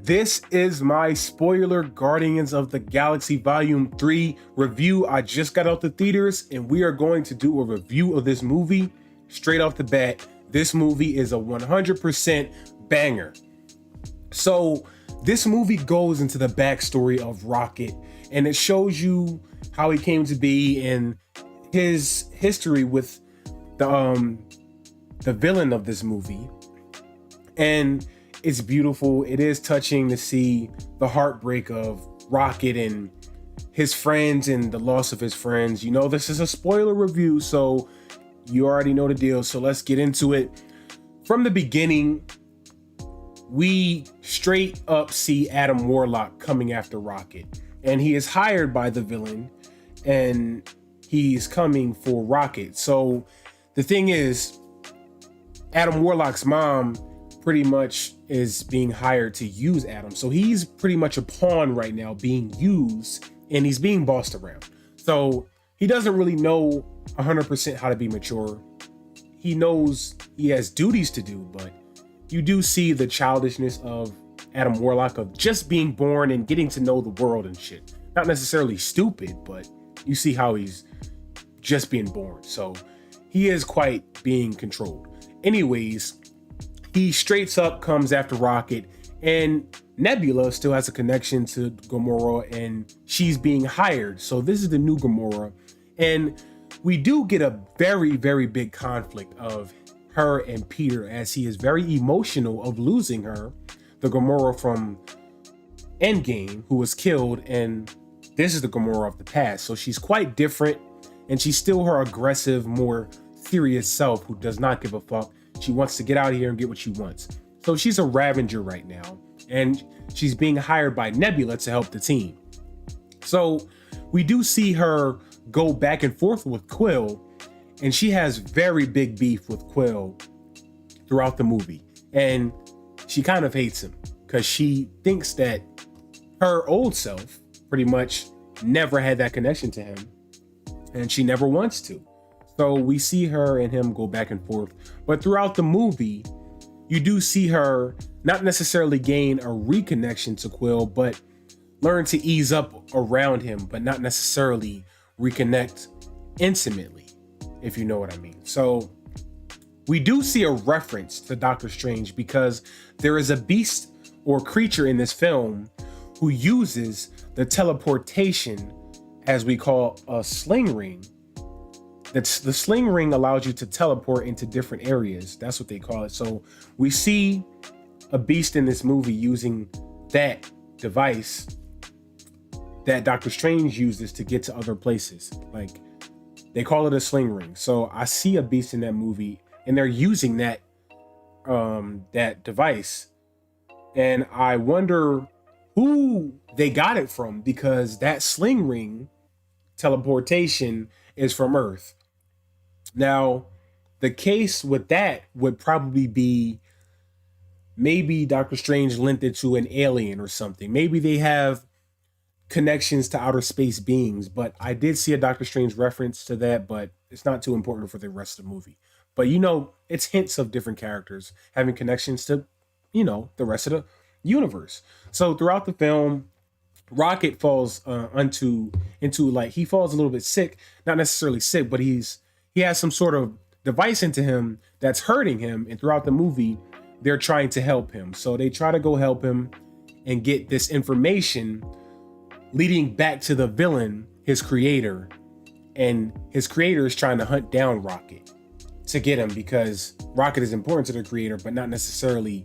This is my spoiler Guardians of the Galaxy Volume 3 review. I just got out the theaters and we are going to do a review of this movie straight off the bat. This movie is a 100% banger. So this movie goes into the backstory of Rocket and it shows you how he came to be and his history with the villain of this movie. And it's beautiful. It is touching to see the heartbreak of Rocket and his friends and the loss of his friends. You know, this is a spoiler review, so you already know the deal. So let's get into it. From the beginning, we straight up see Adam Warlock coming after Rocket, and he is hired by the villain and he's coming for Rocket. So the thing is, Adam Warlock's mom pretty much is being hired to use Adam. So he's pretty much a pawn right now being used and he's being bossed around. So he doesn't really know 100% how to be mature. He knows he has duties to do, but you do see the childishness of Adam Warlock of just being born and getting to know the world and shit. Not necessarily stupid, but you see how he's just being born. So he is quite being controlled. Anyways, he straight up comes after Rocket, and Nebula still has a connection to Gamora and she's being hired. So this is the new Gamora. And we do get a very, very big conflict of her and Peter as he is very emotional of losing her, the Gamora from Endgame who was killed, and this is the Gamora of the past. So she's quite different and she's still her aggressive, more serious self who does not give a fuck. She wants to get out of here and get what she wants. So she's a Ravager right now, and she's being hired by Nebula to help the team. So we do see her go back and forth with Quill, and she has very big beef with Quill throughout the movie. And she kind of hates him because she thinks that her old self pretty much never had that connection to him, and she never wants to. So we see her and him go back and forth. But throughout the movie, you do see her not necessarily gain a reconnection to Quill, but learn to ease up around him, but not necessarily reconnect intimately, if you know what I mean. So we do see a reference to Doctor Strange because there is a beast or creature in this film who uses the teleportation, as we call a sling ring. The sling ring allows you to teleport into different areas. That's what they call it. So we see a beast in this movie using that device that Doctor Strange uses to get to other places. Like, they call it a sling ring. So I see a beast in that movie and they're using that that device. And I wonder who they got it from, because that sling ring teleportation is from Earth. Now, the case with that would probably be maybe Doctor Strange linked it to an alien or something. Maybe they have connections to outer space beings, but I did see a Doctor Strange reference to that, but it's not too important for the rest of the movie. But you know, it's hints of different characters having connections to, you know, the rest of the universe. So throughout the film, Rocket falls into like, he falls a little bit sick, not necessarily sick, but he has some sort of device into him that's hurting him. And throughout the movie, they're trying to help him. So they try to go help him and get this information leading back to the villain, his creator. And his creator is trying to hunt down Rocket to get him, because Rocket is important to the creator, but not necessarily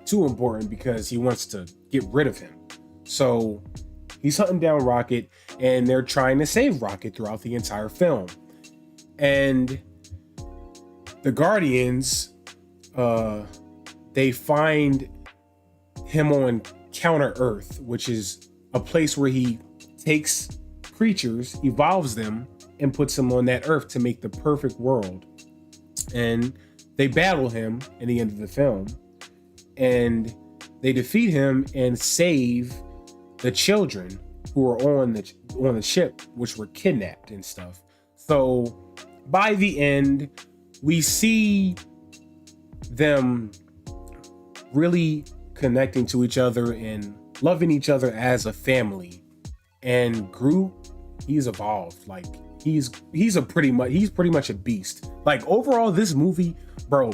too important because he wants to get rid of him. So he's hunting down Rocket and they're trying to save Rocket throughout the entire film. And the Guardians, they find him on Counter Earth, which is a place where he takes creatures, evolves them, and puts them on that Earth to make the perfect world. And they battle him in the end of the film, and they defeat him and save the children who were on the ship, which were kidnapped and stuff. So by the end, we see them really connecting to each other and loving each other as a family. And Groot, he's evolved. Like he's pretty much a beast. Like overall, this movie, bro,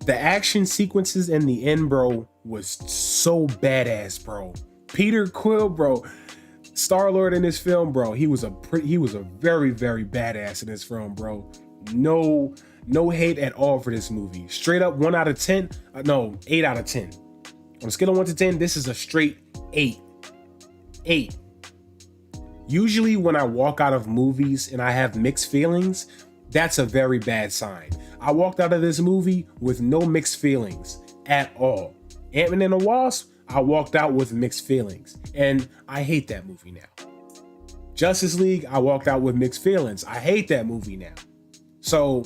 the action sequences in the end, bro, was so badass, bro. Peter Quill, bro, Star-Lord in this film, bro, he was a very, very badass in this film, bro. No hate at all for this movie. Straight up 1 out of 10. No, 8 out of 10. On a scale of 1 to 10, this is a straight 8. 8. Usually when I walk out of movies and I have mixed feelings, that's a very bad sign. I walked out of this movie with no mixed feelings at all. Ant-Man and the Wasp, I walked out with mixed feelings, and I hate that movie now. Justice League, I walked out with mixed feelings. I hate that movie now. So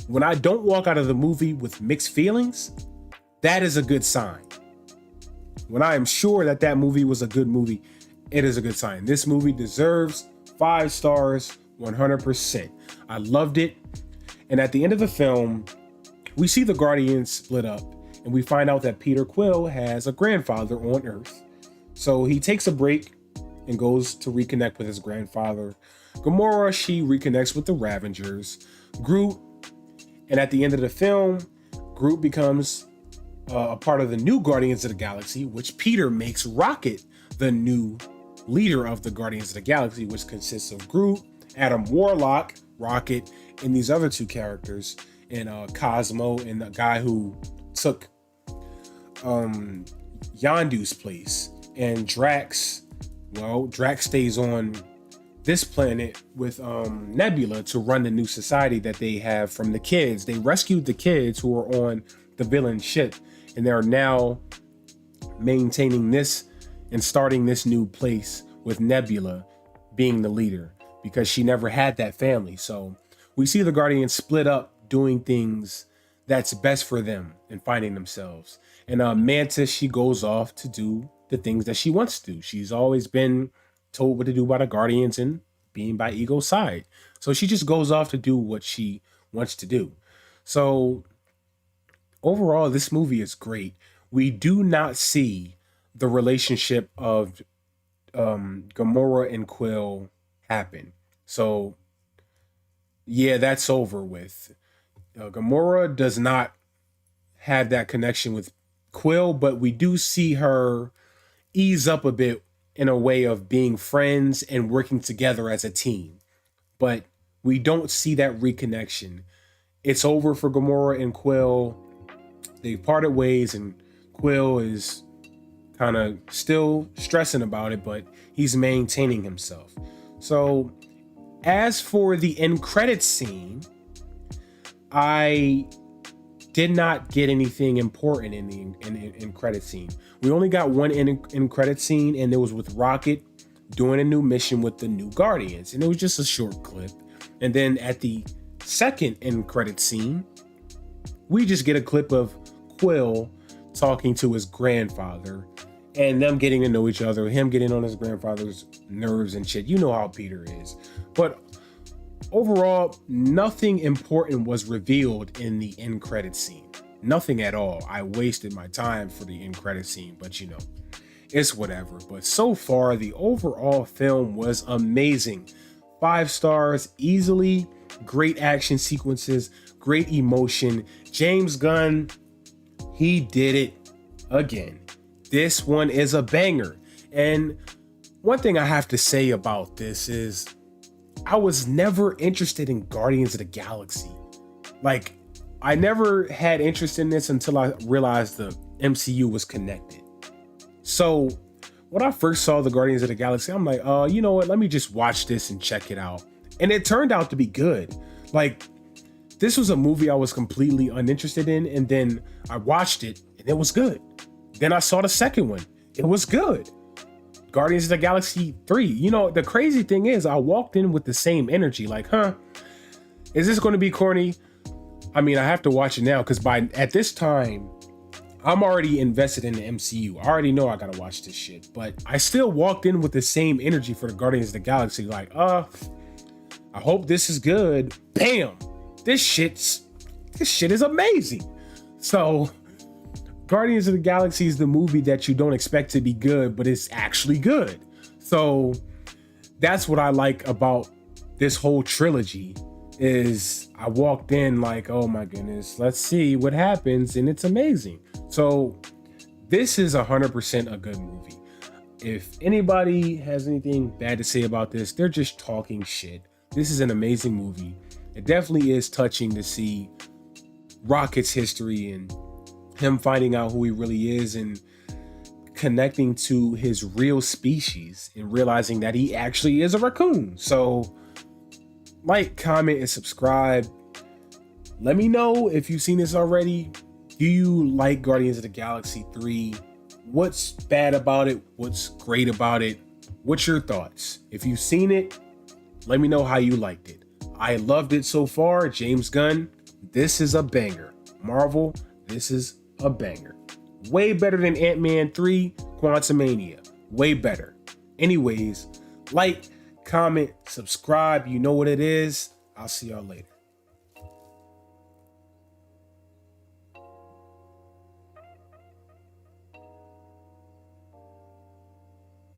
when I don't walk out of the movie with mixed feelings, that is a good sign. When I am sure that that movie was a good movie, it is a good sign. This movie deserves 5 stars, 100%. I loved it. And at the end of the film, we see the Guardians split up, and we find out that Peter Quill has a grandfather on Earth. So he takes a break and goes to reconnect with his grandfather. Gamora, she reconnects with the Ravengers. Groot, and at the end of the film, Groot becomes a part of the new Guardians of the Galaxy, which Peter makes Rocket the new leader of the Guardians of the Galaxy, which consists of Groot, Adam Warlock, Rocket, and these other 2 characters, and Cosmo, and the guy who took Yondu's place. And Drax, well, Drax stays on this planet with Nebula to run the new society that they have from the kids. They rescued the kids who were on the villain ship, and they're now maintaining this and starting this new place with Nebula being the leader, because she never had that family. So we see the Guardians split up, doing things that's best for them and finding themselves. And Mantis, she goes off to do the things that she wants to do. She's always been told what to do by the Guardians and being by Ego's side. So she just goes off to do what she wants to do. So overall, this movie is great. We do not see the relationship of Gamora and Quill happen. So yeah, that's over with. Gamora does not have that connection with Quill, but we do see her ease up a bit in a way of being friends and working together as a team. But we don't see that reconnection. It's over for Gamora and Quill. They've parted ways, and Quill is kind of still stressing about it, but he's maintaining himself. So as for the end credits scene, I did not get anything important in the end credit scene. We only got one end credit scene, and it was with Rocket doing a new mission with the new Guardians, and it was just a short clip. And then at the second end credit scene, we just get a clip of Quill talking to his grandfather and them getting to know each other, him getting on his grandfather's nerves and shit. You know how Peter is. But overall, nothing important was revealed in the end credit scene. Nothing at all. I wasted my time for the end credit scene, but you know, it's whatever. But so far, the overall film was amazing. 5 stars easily. Great action sequences, great emotion. James Gunn, he did it again. This one is a banger. And one thing I have to say about this is I was never interested in Guardians of the Galaxy. Like, I never had interest in this until I realized the MCU was connected. So when I first saw the Guardians of the Galaxy, I'm like, you know what? Let me just watch this and check it out. And it turned out to be good. Like, this was a movie I was completely uninterested in, and then I watched it and it was good. Then I saw the second one. It was good. Guardians of the Galaxy 3. You know, the crazy thing is I walked in with the same energy, like, is this going to be corny? I mean, I have to watch it now because at this time, I'm already invested in the MCU. I already know I got to watch this shit, but I still walked in with the same energy for the Guardians of the Galaxy, like, I hope this is good. Bam! This shit is amazing. So Guardians of the Galaxy is the movie that you don't expect to be good, but it's actually good. So that's what I like about this whole trilogy. Is I walked in like, oh my goodness, let's see what happens, and it's amazing. So this is 100% a good movie. If anybody has anything bad to say about this, they're just talking shit. This is an amazing movie. It definitely is touching to see Rocket's history and him finding out who he really is and connecting to his real species and realizing that he actually is a raccoon. So like, comment, and subscribe. Let me know if you've seen this already. Do you like Guardians of the Galaxy 3? What's bad about it? What's great about it? What's your thoughts? If you've seen it, let me know how you liked it. I loved it so far. James Gunn, this is a banger. Marvel, this is a banger. Way better than Ant-Man 3, Quantumania. Way better. Anyways, like, comment, subscribe. You know what it is. I'll see y'all later.